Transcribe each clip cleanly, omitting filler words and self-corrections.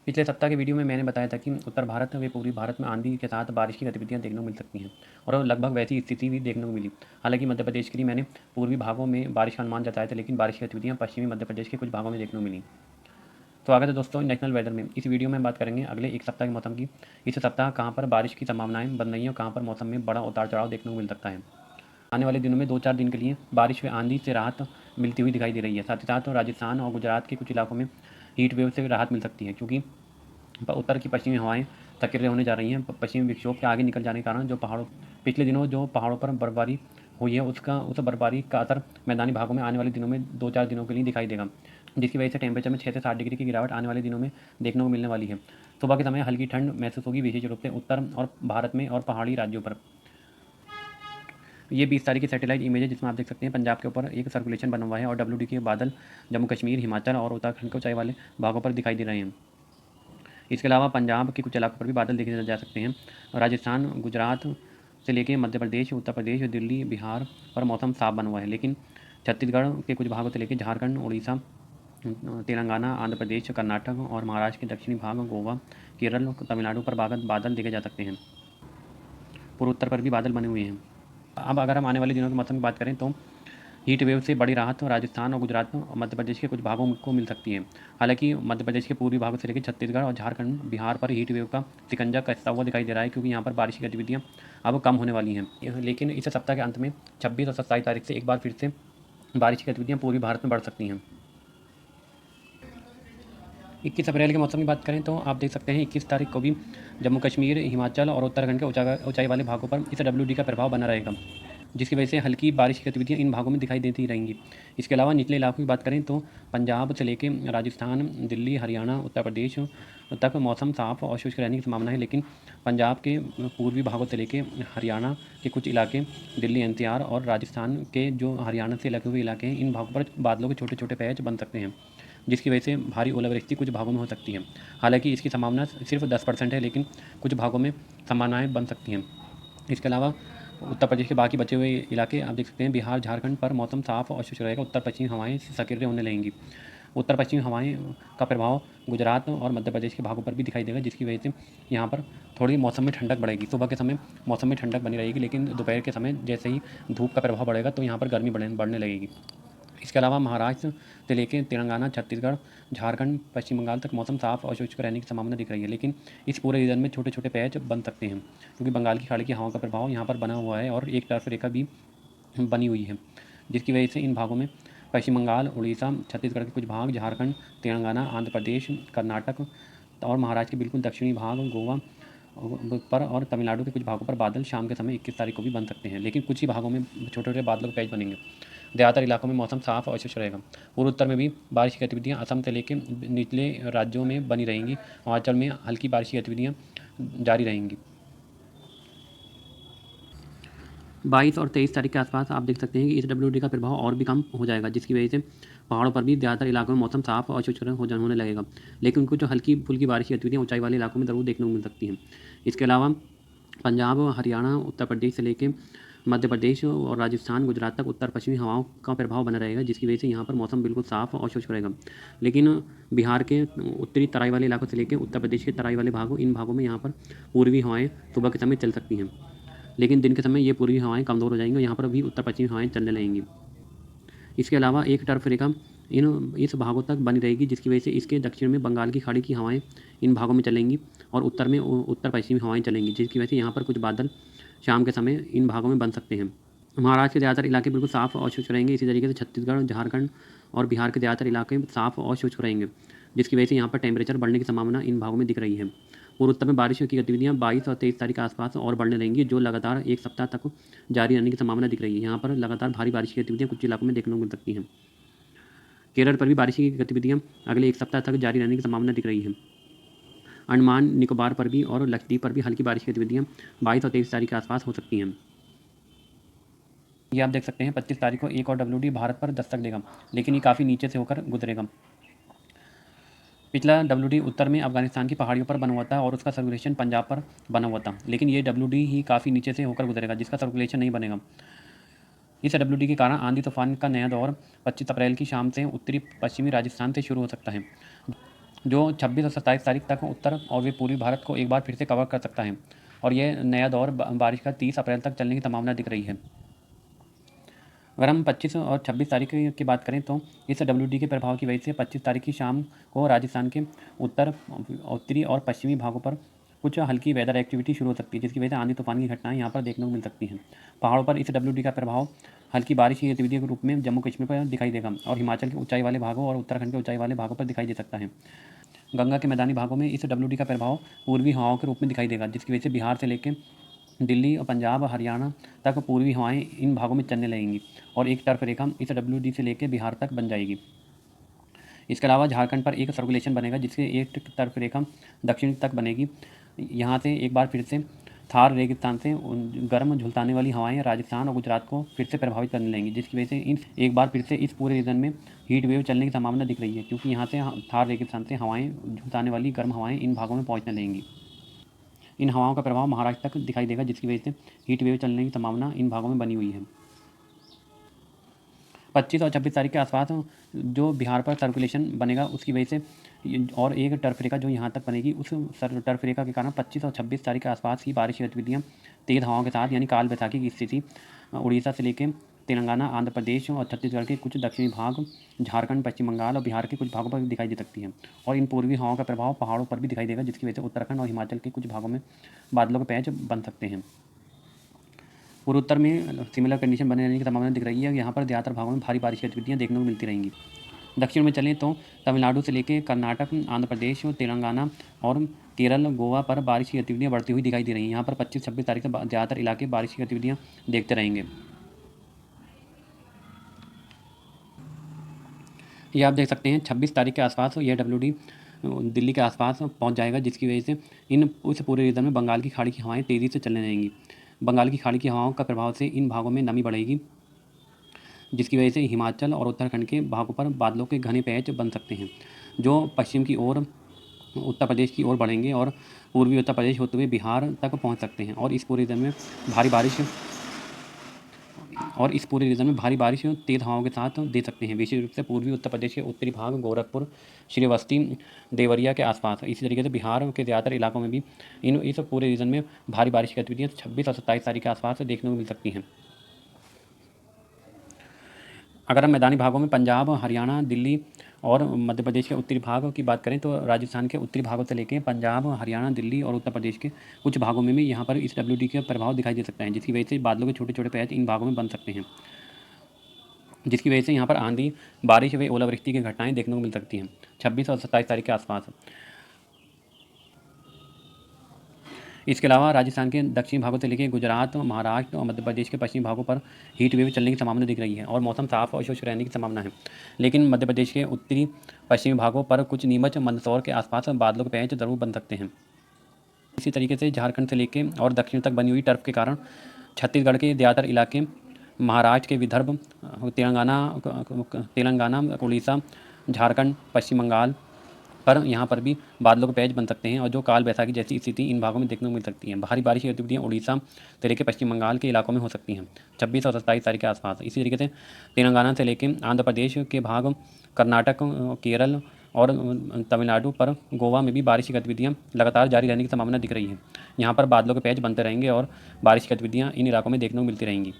पिछले सप्ताह के वीडियो में मैंने बताया था कि उत्तर भारत व पूर्वी भारत में आंधी के साथ बारिश की गतिविधियां देखने को मिल सकती हैं और लगभग वैसी स्थिति भी देखने को मिली। हालांकि मध्य प्रदेश के लिए मैंने पूर्वी भागों में बारिश का अनुमान जताया था, लेकिन बारिश की गतिविधियां पश्चिमी मध्य प्रदेश के कुछ भागों में देखने को मिली। स्वागत है दोस्तों नेशनल वेदर में। इस वीडियो में हम बात करेंगे अगले एक सप्ताह के मौसम की। इस सप्ताह कहाँ पर बारिश की संभावनाएं बन रही हैं और कहाँ पर मौसम में बड़ा उतार चढ़ाव देखने को मिल सकता है। आने वाले दिनों में 2-4 दिन के लिए बारिश व आंधी से राहत मिलती हुई दिखाई दे रही है। साथ ही साथ राजस्थान और गुजरात के कुछ इलाकों में हीट वेव से राहत मिल सकती है, क्योंकि उत्तर की पश्चिमी हवाएं सक्रिय होने जा रही हैं। पश्चिमी विक्षोभ के आगे निकल जाने के कारण पिछले दिनों जो पहाड़ों पर बर्फबारी हुई है उस बर्फबारी का असर मैदानी भागों में आने वाले दिनों में 2-4 दिनों के लिए दिखाई देगा, जिसकी वजह से टेम्परेचर में 6 से 7 डिग्री की गिरावट आने वाले दिनों में देखने को मिलने वाली है। सुबह के समय हल्की ठंड महसूस होगी, विशेष रूप से उत्तर और भारत में और पहाड़ी राज्यों पर। ये 20 तारीख की सैटेलाइट इमेज है, जिसमें आप देख सकते हैं पंजाब के ऊपर एक सर्कुलेशन बना हुआ है और WD के बादल जम्मू कश्मीर, हिमाचल और उत्तराखंड के ऊंचाई वाले भागों पर दिखाई दे रहे हैं। इसके अलावा पंजाब के कुछ इलाकों पर भी बादल देखे जा सकते हैं। राजस्थान, गुजरात से लेकर मध्य प्रदेश, उत्तर प्रदेश, दिल्ली, बिहार पर मौसम साफ बना हुआ है, लेकिन छत्तीसगढ़ के कुछ भागों से लेकर झारखंड, उड़ीसा, तेलंगाना, आंध्र प्रदेश, कर्नाटक और महाराष्ट्र के दक्षिणी भाग, गोवा, केरल, तमिलनाडु पर बादल देखे जा सकते हैं। पूर्वोत्तर पर भी बादल बने हुए हैं। अब अगर हम आने वाले दिनों के मौसम की बात करें तो हीट वेव से बड़ी राहत राजस्थान और गुजरात और मध्य प्रदेश के कुछ भागों को मिल सकती है। हालांकि मध्य प्रदेश के पूर्वी भागों से लेकर छत्तीसगढ़ और झारखंड, बिहार पर हीट वेव का शिकंजा कसता हुआ दिखाई दे रहा है, क्योंकि यहाँ पर बारिश की गतिविधियाँ अब कम होने वाली हैं। लेकिन इस सप्ताह के अंत में 26 और 27 तारीख से एक बार फिर से बारिश की गतिविधियाँ पूर्वी भारत में बढ़ सकती हैं। 21 अप्रैल के मौसम की बात करें तो आप देख सकते हैं 21 तारीख को भी जम्मू कश्मीर, हिमाचल और उत्तराखंड के ऊंचाई वाले भागों पर इस WD का प्रभाव बना रहेगा, जिसकी वजह से हल्की बारिश की गतिविधियां इन भागों में दिखाई देती रहेंगी। इसके अलावा निचले इलाकों की बात करें तो पंजाब से लेकर राजस्थान, दिल्ली, हरियाणा, उत्तर प्रदेश तक मौसम साफ और शुष्क रहने की संभावना है, लेकिन पंजाब के पूर्वी भागों से लेकर हरियाणा के कुछ इलाके, दिल्ली NCR और राजस्थान के जो हरियाणा से लगे हुए इलाके हैं, इन भागों पर बादलों के छोटे छोटे पैच बन सकते हैं, जिसकी वजह से भारी ओलावृष्टि कुछ भागों में हो सकती है। हालांकि इसकी संभावना सिर्फ 10% है, लेकिन कुछ भागों में संभावनाएं बन सकती हैं। इसके अलावा उत्तर प्रदेश के बाकी बचे हुए इलाके आप देख सकते हैं, बिहार, झारखंड पर मौसम साफ और शुष्क रहेगा। उत्तर पश्चिमी हवाएं सक्रिय होने लगेंगी। उत्तर पश्चिमी हवाएं का प्रभाव गुजरात और मध्य प्रदेश के भागों पर भी दिखाई देगा, जिसकी वजह से यहाँ पर थोड़ी मौसम में ठंडक बढ़ेगी। सुबह के समय मौसम में ठंडक बनी रहेगी, लेकिन दोपहर के समय जैसे ही धूप का प्रभाव बढ़ेगा तो यहाँ पर गर्मी बढ़ने लगेगी। इसके अलावा महाराष्ट्र से लेकर तेलंगाना, छत्तीसगढ़, झारखंड, पश्चिम बंगाल तक मौसम साफ और शुष्क रहने की संभावना दिख रही है, लेकिन इस पूरे रीजन में छोटे छोटे पैच बन सकते हैं, क्योंकि बंगाल की खाड़ी की हवा का प्रभाव यहाँ पर बना हुआ है और एक तरफ रेखा भी बनी हुई है, जिसकी वजह से इन भागों में पश्चिम बंगाल, उड़ीसा, छत्तीसगढ़ के कुछ भाग, झारखंड, तेलंगाना, आंध्र प्रदेश, कर्नाटक और महाराष्ट्र के बिल्कुल दक्षिणी भाग, गोवा पर और तमिलनाडु के कुछ भागों पर बादल शाम के समय 21 तारीख को भी बन सकते हैं, लेकिन कुछ ही भागों में छोटे छोटे बादलों के पैच बनेंगे। ज़्यादातर इलाकों में मौसम साफ और शुष्क रहेगा। पूर्व उत्तर में भी बारिश की गतिविधियाँ असम से लेकर निचले राज्यों में बनी रहेंगी। हिमाचल में हल्की बारिश की गतिविधियाँ जारी रहेंगी। 22 और 23 तारीख के आसपास आप देख सकते हैं कि इस WD का प्रभाव और भी कम हो जाएगा, जिसकी वजह से पहाड़ों पर भी ज़्यादातर इलाकों में मौसम साफ और शुष्क होने लगेगा, लेकिन उनको जो हल्की फुल्की बारिश की गतिविधियाँ ऊंचाई वाले इलाकों में ज़रूर देखने को मिल सकती हैं। इसके अलावा पंजाब, हरियाणा, उत्तर प्रदेश से लेकर मध्य प्रदेश और राजस्थान, गुजरात तक उत्तर पश्चिमी हवाओं का प्रभाव बना रहेगा, जिसकी वजह से यहाँ पर मौसम बिल्कुल साफ और शुष्क रहेगा। लेकिन बिहार के उत्तरी तराई वाले इलाकों से लेकर उत्तर प्रदेश के तराई वाले इन भागों में यहाँ पर पूर्वी हवाएँ सुबह के समय चल सकती हैं, लेकिन दिन के समय ये पूर्वी हवाएं कमज़ोर हो जाएंगी और यहाँ पर भी उत्तर पश्चिमी हवाएं चलने लगेंगी। इसके अलावा एक टर्फ रेखा इस भागों तक बनी रहेगी, जिसकी वजह से इसके दक्षिण में बंगाल की खाड़ी की हवाएं इन भागों में चलेंगी और उत्तर में उत्तर पश्चिमी हवाएं चलेंगी, जिसकी वजह से यहाँ पर कुछ बादल शाम के समय इन भागों में बन सकते हैं। महाराष्ट्र के ज़्यादातर इलाके बिल्कुल साफ और शुष्क रहेंगे। इसी तरीके से छत्तीसगढ़, झारखंड और बिहार के ज़्यादातर इलाके साफ और शुष्क रहेंगे, जिसकी वजह से यहाँ पर टेम्परेचर बढ़ने की संभावना इन भागों में दिख रही है। पूर्व उत्तर में बारिश की गतिविधियाँ 22 और 23 तारीख के आसपास और बढ़ने लगेंगी, जो लगातार एक सप्ताह तक जारी रहने की संभावना दिख रही है। यहाँ पर लगातार भारी बारिश की गतिविधियाँ कुछ इलाकों में देखने को मिल सकती हैं। केरल पर भी बारिश की गतिविधियाँ अगले एक सप्ताह तक जारी रहने की संभावना दिख रही है। अंडमान निकोबार पर भी और लक्षद्वीप पर भी हल्की बारिश की गतिविधियाँ 22 और 23 तारीख के आसपास हो सकती हैं। ये आप देख सकते हैं 25 तारीख को एक और WD भारत पर दस्तक देगा, लेकिन ये काफ़ी नीचे से होकर गुजरेगा। पिछला WD उत्तर में अफगानिस्तान की पहाड़ियों पर बना हुआ था और उसका सर्कुलेशन पंजाब पर बना हुआ था, लेकिन ये WD ही काफ़ी नीचे से होकर गुजरेगा, जिसका सर्कुलेशन नहीं बनेगा। इस WD के कारण आंधी तूफान का नया दौर 25 अप्रैल की शाम से उत्तरी पश्चिमी राजस्थान से शुरू हो सकता है, जो 26 और 27 तारीख तक उत्तर और वे पूर्वी भारत को एक बार फिर से कवर कर सकता है और यह नया दौर बारिश का 30 अप्रैल तक चलने की संभावना दिख रही है। अगर हम 25 और 26 तारीख की बात करें तो इस WD के प्रभाव की वजह से 25 तारीख की शाम को राजस्थान के उत्तरी और पश्चिमी भागों पर कुछ हल्की वेदर एक्टिविटी शुरू हो सकती है, जिसकी वजह से आंधी तूफान की घटनाएं यहाँ पर देखने को मिल सकती हैं। पहाड़ों पर इस WD का प्रभाव हल्की बारिश की गतिविधियों के रूप में जम्मू कश्मीर पर दिखाई देगा और हिमाचल के ऊंचाई वाले भागों और उत्तराखंड के ऊंचाई वाले भागों पर दिखाई दे सकता है। गंगा के मैदानी भागों में इस WD का प्रभाव पूर्वी हवाओं के रूप में दिखाई देगा, जिसकी वजह से बिहार से लेकर दिल्ली और पंजाब हरियाणा तक पूर्वी हवाएं इन भागों में चलने लगेंगी और एक टर्फ रेखा इस WD से लेकर बिहार तक बन जाएगी। इसके अलावा झारखंड पर एक सर्कुलेशन बनेगा, जिससे एक टर्फ रेखा दक्षिण तक बनेगी। यहाँ से एक बार फिर से थार रेगिस्तान से गर्म झुलसाने वाली हवाएं राजस्थान और गुजरात को फिर से प्रभावित करने लगेंगी, जिसकी वजह से एक बार फिर से इस पूरे रीजन में हीट वेव चलने की संभावना दिख रही है, क्योंकि यहाँ से थार रेगिस्तान से हवाएं झुलसाने वाली गर्म हवाएं इन भागों में पहुँचने लगेंगी। इन हवाओं का प्रभाव महाराष्ट्र तक दिखाई देगा, जिसकी वजह से हीट वेव चलने की संभावना इन भागों में बनी हुई है। 25 और 26 तारीख के आसपास जो बिहार पर सर्कुलेशन बनेगा उसकी वजह से और एक टर्फ रेखा जो यहाँ तक बनेगी, उस टर्फ रेखा के कारण 25 और 26 तारीख के आसपास की बारिश की गतिविधियाँ तेज़ हवाओं के साथ यानी काल बैसाखी की स्थिति उड़ीसा से लेकर तेलंगाना, आंध्र प्रदेश और छत्तीसगढ़ के कुछ दक्षिणी भाग, झारखंड, पश्चिम बंगाल और बिहार के कुछ भागों पर दिखाई दे सकती है और इन पूर्वी हवाओं का प्रभाव पहाड़ों पर भी दिखाई देगा, जिसकी वजह से उत्तराखंड और हिमाचल के कुछ भागों में बादलों के पैच बन सकते हैं। पूर्वोत्तर में सिमिलर कंडीशन बने रहने की संभावना दिख रही है। यहाँ पर ज़्यादातर भागों में भारी बारिश की गतिविधियाँ देखने को मिलती रहेंगी। दक्षिण में चलें तो तमिलनाडु से लेकर कर्नाटक, आंध्र प्रदेश, तेलंगाना और केरल, गोवा पर बारिश की गतिविधियाँ बढ़ती हुई दिखाई दे रही हैं। यहाँ पर 25-26 तारीख से ज़्यादातर इलाके बारिश की गतिविधियाँ देखते रहेंगे। ये आप देख सकते हैं 26 तारीख के आसपास यह WD दिल्ली के आसपास पहुंच जाएगा, जिसकी वजह से उस पूरे रीजन में बंगाल की खाड़ी की हवाएं तेज़ी से चलने लगेंगी। बंगाल की खाड़ी की हवाओं का प्रभाव से इन भागों में नमी बढ़ेगी, जिसकी वजह से हिमाचल और उत्तराखंड के भागों पर बादलों के घने पैच बन सकते हैं, जो पश्चिम की ओर उत्तर प्रदेश की ओर बढ़ेंगे और पूर्वी उत्तर प्रदेश होते हुए बिहार तक पहुँच सकते हैं और इस पूरे रीजन में भारी बारिश तेज़ हवाओं के साथ दे सकते हैं, विशेष रूप से पूर्वी उत्तर प्रदेश के उत्तरी भाग, गोरखपुर, श्रीवस्ती, देवरिया के आसपास। इसी तरीके से बिहार के ज़्यादातर इलाकों में भी इस पूरे रीजन में भारी बारिश की गतिविधियाँ 26 और 27 तारीख के आसपास देखने को मिल सकती हैं। अगर हम मैदानी भागों में पंजाब, हरियाणा, दिल्ली और मध्य प्रदेश के उत्तरी भागों की बात करें तो राजस्थान के उत्तरी भागों से लेकर पंजाब, हरियाणा, दिल्ली और उत्तर प्रदेश के कुछ भागों में भी यहाँ पर इस WD का प्रभाव दिखाई दे सकता है, जिसकी वजह से बादलों के छोटे छोटे पैच इन भागों में बन सकते हैं, जिसकी वजह से यहाँ पर आंधी, बारिश व ओलावृष्टि की घटनाएं देखने को मिल सकती हैं 26 और 27 तारीख के आसपास। इसके अलावा राजस्थान के दक्षिणी भागों से लेकर गुजरात, महाराष्ट्र और मध्य प्रदेश के पश्चिमी भागों पर हीट वेव चलने की संभावना दिख रही है और मौसम साफ और शुष्क रहने की संभावना है, लेकिन मध्य प्रदेश के उत्तरी पश्चिमी भागों पर कुछ नीमच मंदसौर के आसपास बादलों के पैच जरूर बन सकते हैं। इसी तरीके से झारखंड से लेकर और दक्षिण तक बनी हुई टर्फ के कारण छत्तीसगढ़ के ज़्यादातर इलाके, महाराष्ट्र के विदर्भ, तेलंगाना, उड़ीसा, झारखंड, पश्चिम बंगाल पर यहाँ पर भी बादलों के पैच बन सकते हैं और जो काल बैसाखी जैसी स्थिति इन भागों में देखने को मिल सकती है। भारी बारिश की गतिविधियाँ उड़ीसा से लेकर पश्चिम बंगाल के इलाकों में हो सकती हैं 26 और 27 तारीख के आसपास। इसी तरीके से तेलंगाना से लेकर आंध्र प्रदेश के भाग, कर्नाटक, केरल और तमिलनाडु पर गोवा में भी बारिश की गतिविधियाँ लगातार जारी रहने की संभावना दिख रही है। यहाँ पर बादलों के पैच बनते रहेंगे और बारिश की गतिविधियाँ इन इलाकों में देखने को मिलती रहेंगी।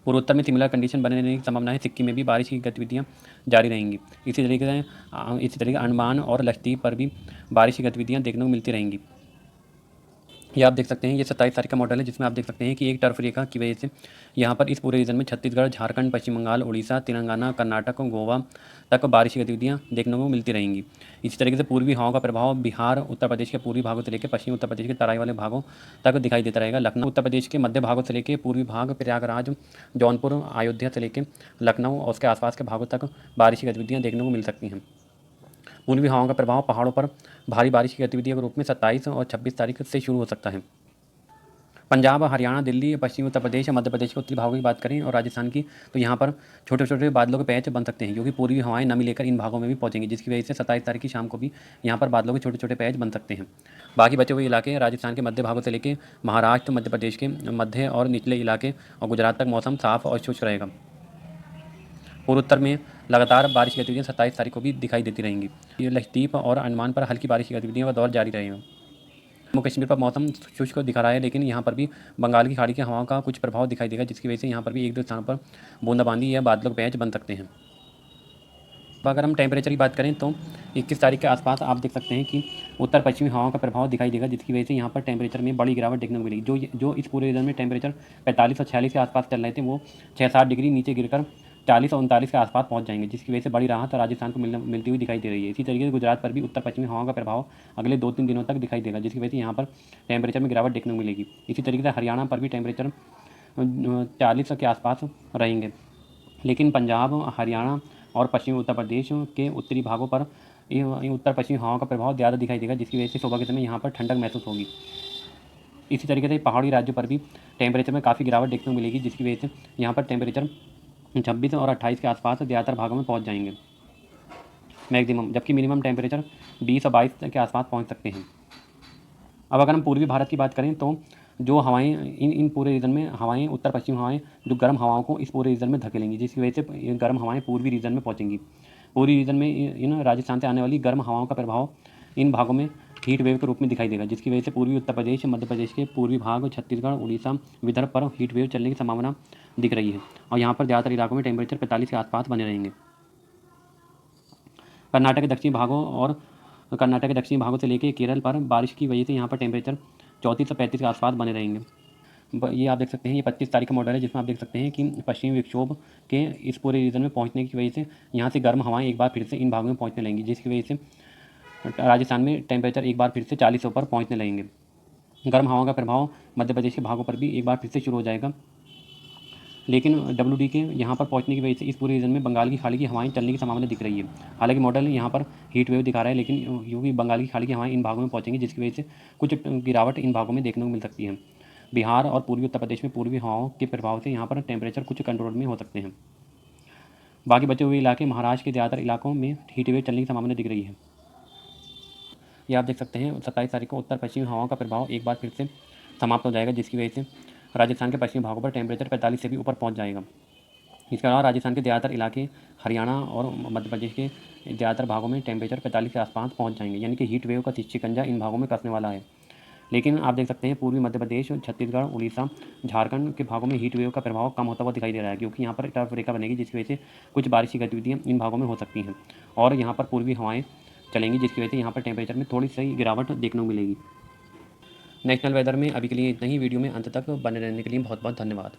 पूर्वोत्तर में सिमिलर कंडीशन बने रहने की संभावना है। सिक्किम में भी बारिश की गतिविधियाँ जारी रहेंगी। इसी तरीके अंडमान और लक्षद्वीप पर भी बारिश की गतिविधियाँ देखने को मिलती रहेंगी। ये आप देख सकते हैं, ये 27 तारीख का मॉडल है, जिसमें आप देख सकते हैं कि एक टर्फ रेखा की वजह से यहाँ पर इस पूरे रीजन में छत्तीसगढ़, झारखंड, पश्चिम बंगाल, उड़ीसा, तेलंगाना, कर्नाटक और गोवा तक बारिश की गतिविधियाँ देखने को मिलती रहेंगी। इसी तरीके से पूर्वी हवाओं का प्रभाव बिहार, उत्तर प्रदेश के पूर्वी भागों से लेकर पश्चिमी उत्तर प्रदेश के तराई वाले भागों तक दिखाई देता रहेगा। लखनऊ उत्तर प्रदेश के मध्य भागों से लेकर पूर्वी भाग, प्रयागराज, जौनपुर, अयोध्या से लेकर लखनऊ और उसके आसपास के भागों तक बारिश की गतिविधियाँ देखने को मिल सकती हैं। पूर्वी हवाओं का प्रभाव पहाड़ों पर भारी बारिश की गतिविधियों के रूप में 27 और 26 तारीख से शुरू हो सकता है। पंजाब, हरियाणा, दिल्ली, पश्चिमी उत्तर प्रदेश, मध्य प्रदेश के उत्तरी भागों की बात करें और राजस्थान की, तो यहाँ पर छोटे छोटे बादलों के पैच बन सकते हैं, क्योंकि पूर्वी हवाएं नमी लेकर इन भागों में भी पहुँचेंगी, जिसकी वजह से 27 तारीख की शाम को भी यहाँ पर बादलों के छोटे छोटे पैच बन सकते हैं। बाकी बचे हुए इलाके राजस्थान के मध्य भागों से लेकर महाराष्ट्र, मध्य प्रदेश के मध्य और निचले इलाके और गुजरात तक मौसम साफ और शुष्क रहेगा। पूर्व उत्तर में लगातार बारिश की गतिविधियाँ 27 तारीख को भी दिखाई देती रहेंगी। ये लक्षद्वीप और अंडमान पर हल्की बारिश की गतिविधियों का दौर जारी रहेगा। जम्मू कश्मीर पर मौसम शुष्क दिखा रहा है, लेकिन यहाँ पर भी बंगाल की खाड़ी की हवाओं का कुछ प्रभाव दिखाई देगा, जिसकी वजह से यहाँ पर भी एक दो स्थानों पर बूंदाबांदी या बादलों के पैच बन सकते हैं। अब अगर हम टेम्परेचर की बात करें तो 21 तारीख के आसपास आप देख सकते हैं कि उत्तर पश्चिमी हवाओं का प्रभाव दिखाई देगा, जिसकी वजह से यहाँ पर टेम्परेचर में बड़ी गिरावट देखने को मिलेगी। जो इस पूरे रीजन में टेम्परेचर 45 और 46 के आसपास चल रहे थे, वो 6-7 डिग्री नीचे गिरकर 40 और 39 के आसपास पहुंच जाएंगे, जिसकी वजह से बड़ी राहत राजस्थान को मिलती हुई दिखाई दे रही है। इसी तरीके से गुजरात पर भी उत्तर पश्चिमी हवाओं का प्रभाव अगले 2-3 दिनों तक दिखाई देगा, जिसकी वजह से यहाँ पर टेम्परेचर में गिरावट देखने को मिलेगी। इसी तरीके से हरियाणा पर भी टेम्परेचर 40 के आसपास रहेंगे, लेकिन पंजाब, हरियाणा और पश्चिमी उत्तर प्रदेश के उत्तरी भागों पर उत्तर पश्चिमी हवाओं का प्रभाव ज़्यादा दिखाई देगा, जिसकी वजह से सुबह के समय यहाँ पर ठंडक महसूस होगी। इसी तरीके से पहाड़ी राज्यों पर भी टेम्परेचर में काफ़ी गिरावट देखने को मिलेगी, जिसकी वजह से यहाँ पर टेम्परेचर 26 और 28 के आसपास ज़्यादातर भागों में पहुँच जाएंगे मैक्सिमम, जबकि मिनिमम टेम्परेचर 20 और 22 के आसपास पहुँच सकते हैं। अब अगर हम पूर्वी भारत की बात करें तो जो हवाएं इन पूरे रीजन में हवाएं उत्तर पश्चिम हवाएं जो गर्म हवाओं को इस पूरे रीजन में धकेलेंगी, जिसकी वजह से ये गर्म हवाएं पूर्वी रीजन में पहुंचेंगी। पूर्वी रीजन में इन राजस्थान से आने वाली गर्म हवाओं का प्रभाव इन भागों में हीट वेव के रूप में दिखाई देगा, जिसकी वजह से पूर्वी उत्तर प्रदेश, मध्य प्रदेश के पूर्वी भाग, छत्तीसगढ़, उड़ीसा, विदर्भ पर हीट वेव चलने की संभावना दिख रही है और यहाँ पर ज़्यादातर इलाकों में टेम्परेचर 45 के आसपास बने रहेंगे। कर्नाटक के दक्षिणी भागों से लेकर केरल पर बारिश की वजह से यहाँ पर टेम्परेचर 34 से 35 के आसपास बने रहेंगे। ये आप देख सकते हैं, ये 25 तारीख का मॉडल है, जिसमें आप देख सकते हैं कि पश्चिमी विक्षोभ के इस पूरे रीजन में पहुंचने की वजह से यहाँ से गर्म हवाएं एक बार फिर से इन भागों में पहुंचने लगेंगी, जिसकी वजह से राजस्थान में टेम्परेचर एक बार फिर से 40 ऊपर पहुँचने लगेंगे। गर्म हवाओं का प्रभाव मध्य प्रदेश के भागों पर भी एक बार फिर से शुरू हो जाएगा, लेकिन WD के यहाँ पर पहुंचने की वजह से इस पूरे रीजन में बंगाल की खाड़ी की हवाएं चलने की संभावना दिख रही है। हालांकि मॉडल यहाँ पर हीट वेव दिखा रहा है, लेकिन यूँ बंगाल की खाड़ी की हवाएं इन भागों में पहुंचेंगी, जिसकी वजह से कुछ गिरावट इन भागों में देखने को मिल सकती है। बिहार और पूर्वी उत्तर प्रदेश में पूर्वी हवाओं के प्रभाव से यहाँ पर टेम्परेचर कुछ कंट्रोल में हो सकते हैं। बाकी बचे हुए इलाके महाराष्ट्र के ज़्यादातर इलाकों में हीट वेव चलने की संभावना दिख रही है। ये आप देख सकते हैं 27 तारीख को उत्तर पश्चिमी हवाओं का प्रभाव एक बार फिर से समाप्त हो जाएगा, जिसकी वजह से राजस्थान के पश्चिमी भागों पर टेम्परेचर 45 से भी ऊपर पहुंच जाएगा। इसके अलावा राजस्थान के ज़्यादातर इलाके, हरियाणा और मध्य प्रदेश के ज़्यादातर भागों में टेम्परेचर 45 के आसपास पहुंच जाएंगे, यानी कि हीट वेव का शिकंजा इन भागों में कसने वाला है। लेकिन आप देख सकते हैं पूर्वी मध्य प्रदेश, छत्तीसगढ़, उड़ीसा, झारखंड के भागों में हीट वेव का प्रभाव कम होता हुआ दिखाई दे रहा है, क्योंकि यहाँ पर टर्फ रेखा बनेगी, जिसकी वजह से कुछ बारिश की गतिविधियाँ इन भागों में हो सकती हैं और यहाँ पर पूर्वी हवाएँ चलेंगी, जिसकी वजह से यहाँ पर टेम्परेचर में थोड़ी सी गिरावट देखने को मिलेगी। नेशनल वेदर में अभी के लिए इतना ही। वीडियो में अंत तक बने रहने के लिए बहुत बहुत धन्यवाद।